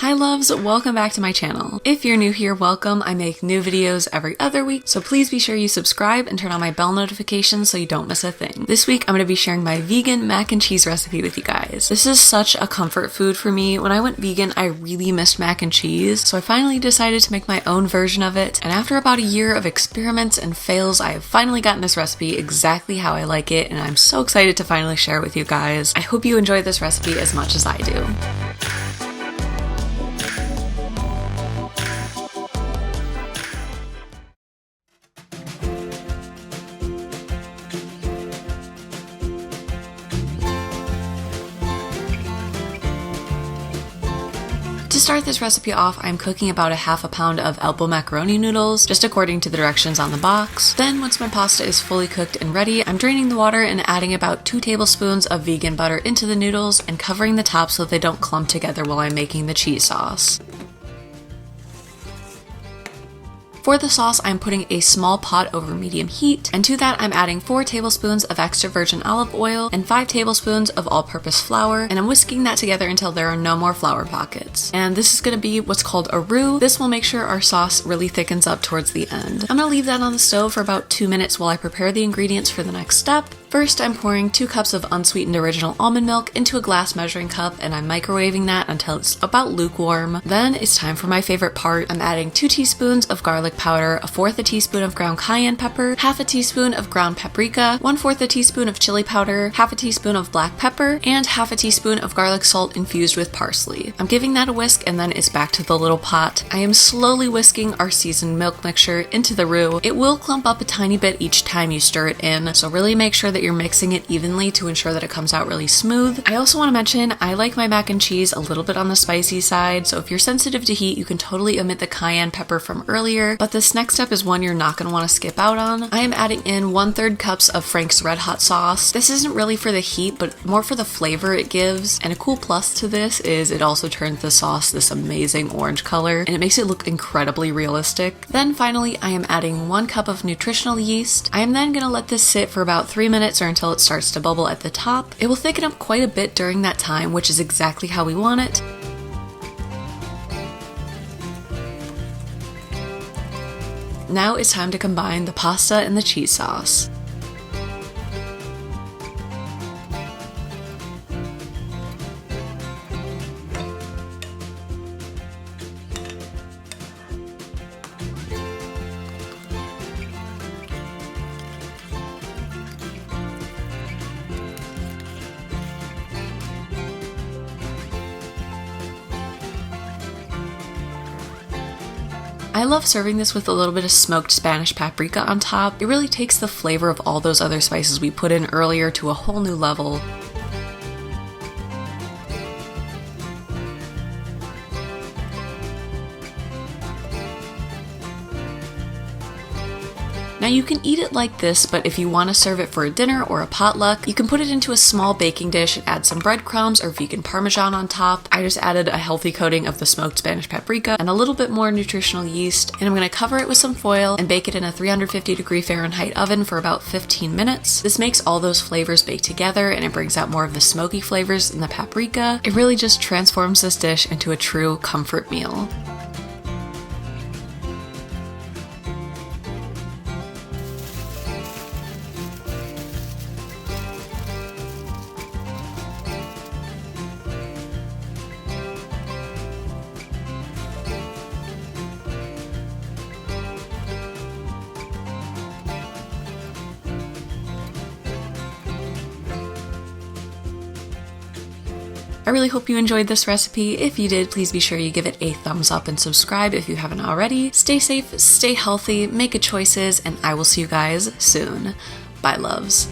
Hi loves, welcome back to my channel. If you're new here, welcome. I make new videos every other week, so please be sure you subscribe and turn on my bell notifications so you don't miss a thing. This week I'm going to be sharing my vegan mac and cheese recipe with you guys. This is such a comfort food for me. When I went vegan, I really missed mac and cheese, so I finally decided to make my own version of it, and after about a year of experiments and fails, I have finally gotten this recipe exactly how I like it, and I'm so excited to finally share it with you guys. I hope you enjoy this recipe as much as I do. To start this recipe off, I'm cooking about a half a pound of elbow macaroni noodles, just according to the directions on the box. Then, once my pasta is fully cooked and ready, I'm draining the water and adding about 2 tablespoons of vegan butter into the noodles and covering the top so they don't clump together while I'm making the cheese sauce. For the sauce, I'm putting a small pot over medium heat, and to that I'm adding 4 tablespoons of extra virgin olive oil and 5 tablespoons of all-purpose flour, and I'm whisking that together until there are no more flour pockets. And this is going to be what's called a roux. This will make sure our sauce really thickens up towards the end. I'm going to leave that on the stove for about 2 minutes while I prepare the ingredients for the next step. First, I'm pouring 2 cups of unsweetened original almond milk into a glass measuring cup, and I'm microwaving that until it's about lukewarm. Then it's time for my favorite part. I'm adding 2 teaspoons of garlic powder, 1/4 a teaspoon of ground cayenne pepper, 1/2 a teaspoon of ground paprika, 1/4 a teaspoon of chili powder, 1/2 a teaspoon of black pepper, and 1/2 a teaspoon of garlic salt infused with parsley. I'm giving that a whisk, and then it's back to the little pot. I am slowly whisking our seasoned milk mixture into the roux. It will clump up a tiny bit each time you stir it in, so really make sure that you're mixing it evenly to ensure that it comes out really smooth. I also want to mention I like my mac and cheese a little bit on the spicy side, so if you're sensitive to heat, you can totally omit the cayenne pepper from earlier, but this next step is one you're not going to want to skip out on. I am adding in 1/3 cups of Frank's Red Hot sauce. This isn't really for the heat, but more for the flavor it gives, and a cool plus to this is it also turns the sauce this amazing orange color, and it makes it look incredibly realistic. Then finally, I am adding 1 cup of nutritional yeast. I am then going to let this sit for about 3 minutes or until it starts to bubble at the top. It will thicken up quite a bit during that time, which is exactly how we want it. Now it's time to combine the pasta and the cheese sauce. I love serving this with a little bit of smoked Spanish paprika on top. It really takes the flavor of all those other spices we put in earlier to a whole new level. Now you can eat it like this, but if you want to serve it for a dinner or a potluck, you can put it into a small baking dish and add some breadcrumbs or vegan parmesan on top. I just added a healthy coating of the smoked Spanish paprika and a little bit more nutritional yeast, and I'm going to cover it with some foil and bake it in a 350-degree Fahrenheit oven for about 15 minutes. This makes all those flavors bake together, and it brings out more of the smoky flavors in the paprika. It really just transforms this dish into a true comfort meal. I really hope you enjoyed this recipe. If you did, please be sure you give it a thumbs up and subscribe if you haven't already. Stay safe, stay healthy, make good choices, and I will see you guys soon. Bye, loves.